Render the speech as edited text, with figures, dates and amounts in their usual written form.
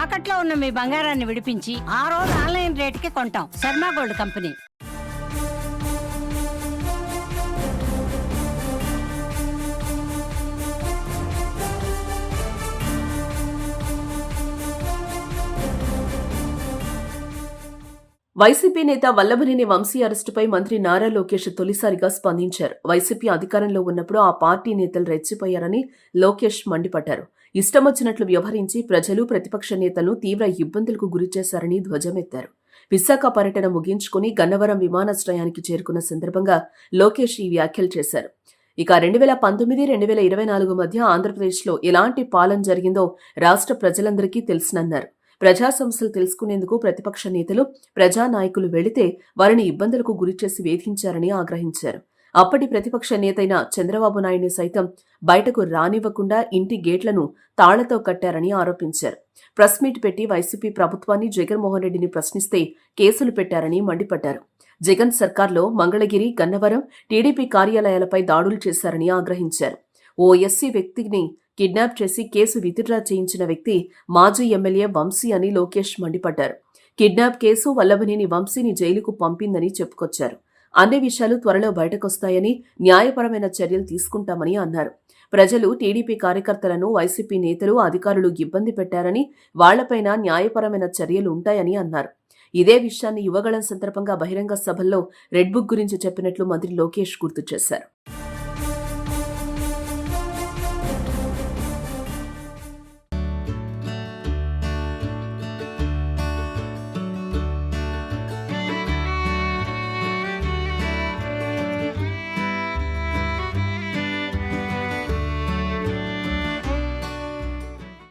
తాకట్లో ఉన్న మీ బంగారాన్ని విడిపించి ఆ రోజు ఆన్లైన్ రేటుకి కొంటాం. Sharma gold company. వైసీపీ నేత వల్లభనేని వంశీ అరెస్టుపై మంత్రి నారా లోకేష్ తొలిసారిగా స్పందించారు. వైసీపీ అధికారంలో ఉన్నప్పుడు ఆ పార్టీ నేతలు రెచ్చిపోయారని లోకేష్ మండిపడ్డారు. ఇష్టమొచ్చినట్లు వ్యవహరించి ప్రజలు, ప్రతిపక్ష నేతలను తీవ్ర ఇబ్బందులకు గురిచేశారని ధ్వజమెత్తారు. విశాఖ పర్యటన ముగించుకుని గన్నవరం విమానాశ్రయానికి చేరుకున్న సందర్భంగా లోకేష్ ఈ వ్యాఖ్యలు చేశారు. ఇక 2019-2024 మధ్య ఆంధ్రప్రదేశ్లో ఎలాంటి పాలన జరిగిందో రాష్ట్ర ప్రజలందరికీ తెలుసునన్నారు. ప్రజా సమస్యలు తెలుసుకునేందుకు ప్రతిపక్ష నేతలు, ప్రజానాయకులు వెళితే వారిని ఇబ్బందులకు గురిచేసి వేధించారని ఆగ్రహించారు. అప్పటి ప్రతిపక్ష నేతైన చంద్రబాబు నాయుడిని సైతం బయటకు రానివ్వకుండా ఇంటి గేట్లను తాళ్లతో కట్టారని ఆరోపించారు. ప్రెస్ మీట్ పెట్టి వైసీపీ ప్రభుత్వాన్ని, జగన్మోహన్ రెడ్డిని ప్రశ్నిస్తే కేసులు పెట్టారని మండిపడ్డారు. జగన్ సర్కార్లో మంగళగిరి, గన్నవరం టీడీపీ కార్యాలయాలపై దాడులు చేశారని ఆగ్రహించారు. ఓ ఎస్సీ వ్యక్తిని కిడ్నాప్ చేసి కేసు విత్డ్రా చేయించిన వ్యక్తి మాజీ ఎమ్మెల్యే వంశీ అని లోకేష్ మండిపడ్డారు. కిడ్నాప్ కేసు వల్లభనేని వంశీని జైలుకు పంపిందని చెప్పుకొచ్చారు. అన్ని విషయాలు త్వరలో బయటకొస్తాయని, న్యాయపరమైన చర్యలు తీసుకుంటామని అన్నారు. ప్రజలు, టీడీపీ కార్యకర్తలను వైసీపీ నేతలు, అధికారులు ఇబ్బంది పెట్టారని, వాళ్లపైన న్యాయపరమైన చర్యలు ఉంటాయని అన్నారు. ఇదే విషయాన్ని యువగళం సందర్భంగా బహిరంగ సభల్లో రెడ్ బుక్ గురించి చెప్పినట్లు మంత్రి లోకేష్ గుర్తు చేశారు.